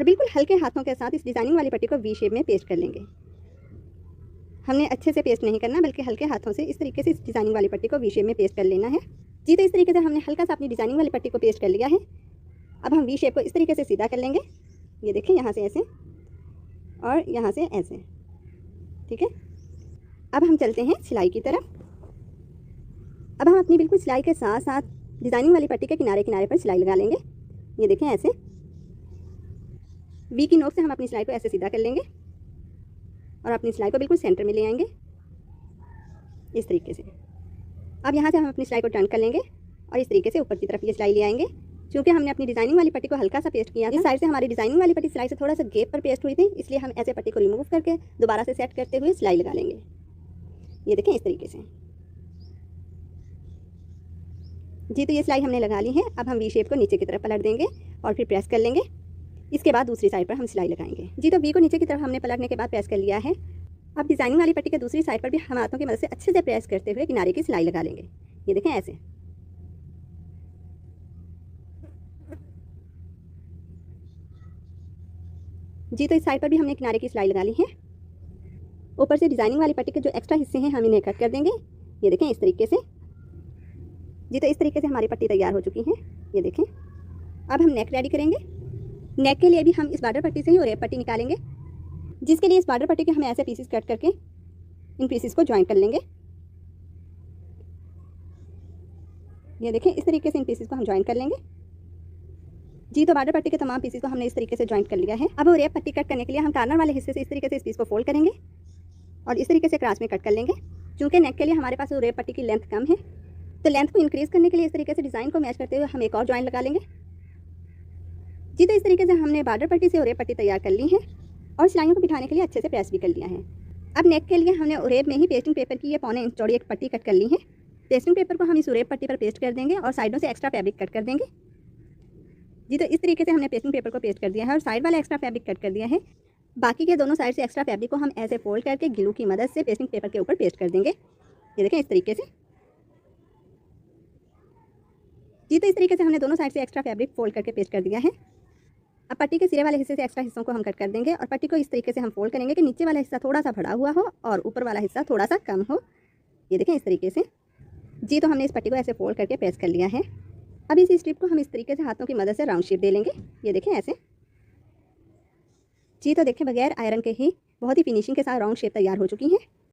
और बिल्कुल हल्के हाथों के साथ इस डिज़ाइनिंग वाली पट्टी को वी शेप में पेस्ट कर लेंगे। हमने अच्छे से पेस्ट नहीं करना, बल्कि हल्के हाथों से इस तरीके से इस डिज़ाइनिंग वाली पट्टी को वी शेप में पेस्ट कर लेना है। जी, तो इस तरीके से हमने हल्का सा अपनी डिज़ाइनिंग वाली पट्टी को पेस्ट कर लिया है। अब हम वी शेप को इस तरीके से सीधा कर लेंगे। ये देखें, यहाँ से ऐसे और यहाँ से ऐसे, ठीक है। अब हम चलते हैं सिलाई की तरफ। अब हम अपनी बिल्कुल सिलाई के साथ साथ डिज़ाइनिंग वाली पट्टी के किनारे किनारे पर सिलाई लगा लेंगे। ये देखें, ऐसे वी की नोक से हम अपनी सिलाई को ऐसे सीधा कर लेंगे और अपनी सिलाई को बिल्कुल सेंटर में ले आएंगे इस तरीके से। अब यहाँ से हम अपनी सिलाई को टर्न कर लेंगे और इस तरीके से ऊपर की तरफ ये सिलाई ले आएंगे। क्योंकि हमने अपनी डिज़ाइनिंग वाली पट्टी को हल्का सा पेस्ट किया था, इस साइड से हमारी डिज़ाइनिंग वाली पट्टी सिलाई से थोड़ा सा गैप पर पेस्ट हुई थी, इसलिए हम ऐसे पट्टी को रिमूव करके दोबारा से सेट करते हुए सिलाई लगा लेंगे। ये देखें, इस तरीके से। जी, तो ये सिलाई हमने लगा ली है। अब हम वी शेप को नीचे की तरफ पलट देंगे और फिर प्रेस कर लेंगे। इसके बाद दूसरी साइड पर हम सिलाई लगाएंगे। जी, तो वी को नीचे की तरफ हमने पलटने के बाद प्रेस कर लिया है। अब डिज़ाइनिंग वाली पट्टी के दूसरी साइड पर भी हम हाथों की मदद से अच्छे से प्रेस करते हुए किनारे की सिलाई लगा लेंगे। ये देखें, ऐसे। जी, तो इस साइड पर भी हमने किनारे की सिलाई लगा ली है। ऊपर से डिज़ाइनिंग वाली पट्टी के जो एक्स्ट्रा हिस्से हैं हम इन्हें कट कर देंगे। ये देखें, इस तरीके से। जी, तो इस तरीके से हमारी पट्टी तैयार हो चुकी है। ये देखें। अब हम नेक रेडी करेंगे। नेक के लिए भी हम इस बॉर्डर पट्टी से ही ओरेप पट्टी निकालेंगे, जिसके लिए इस बॉर्डर पट्टी के हम ऐसे पीसेस कट करके इन पीसेस को ज्वाइन कर लेंगे। ये देखें, इस तरीके से इन पीसेस को हम ज्वाइन कर लेंगे। जी, तो बॉर्डर पट्टी के तमाम पीसेस को हमने इस तरीके से ज्वाइन कर लिया है। अब ओरेप पट्टी कट करने के लिए हम कार्नर वाले हिस्से से इस तरीके से इस पीस को फोल्ड करेंगे और इस तरीके से क्रॉस में कट कर लेंगे। चूँकि नेक के लिए हमारे पास ओरेप पट्टी की लेंथ कम है, तो लेंथ को इंक्रीज़ करने के लिए इस तरीके से डिज़ाइन को मैच करते हुए हम एक और ज्वाइन लगा लेंगे। जी, तो इस तरीके से हमने बॉर्डर पट्टी से ओरेप पट्टी तैयार कर ली है और सिलाइयों को बिठाने के लिए अच्छे से प्रेस भी कर लिया है। अब नेक के लिए हमने ओरेप में ही पेस्टिंग पेपर की ये 1.25 इंच चौड़ी एक पट्टी कट कर ली है। पेस्टिंग पेपर को हम इस ओरेप पट्टी पर पेस्ट कर देंगे और साइडों से एक्स्ट्रा फैब्रिक कट कर देंगे। जी, तो इस तरीके से हमने पेस्टिंग पेपर को पेस्ट कर दिया है और साइड वाला एक्स्ट्रा फैब्रिक कट कर दिया है। बाकी के दोनों साइड से एक्स्ट्रा फैब्रिक को हम ऐसे फोल्ड करके ग्लू की मदद से पेस्टिंग पेपर के ऊपर पेस्ट कर देंगे। ये देखें, इस तरीके से। जी, तो इस तरीके से हमने दोनों साइड से एक्स्ट्रा फैब्रिक फोल्ड करके पेस्ट कर दिया है। अब पट्टी के सिरे वाले हिस्से से एक्स्ट्रा हिस्सों को हम कट कर देंगे और पट्टी को इस तरीके से हम फोल्ड करेंगे कि नीचे वाला हिस्सा थोड़ा सा बढ़ा हुआ हो और ऊपर वाला हिस्सा थोड़ा सा कम हो। ये देखें, इस तरीके से। जी, तो हमने इस पट्टी को ऐसे फोल्ड करके प्रेस कर लिया है। अब इस स्ट्रिप को हम इस तरीके से हाथों की मदद से राउंड शेप दे लेंगे। ये देखें, ऐसे। जी, तो देखें, बगैर आयरन के ही बहुत ही फिनिशिंग के साथ राउंड शेप तैयार हो चुकी है।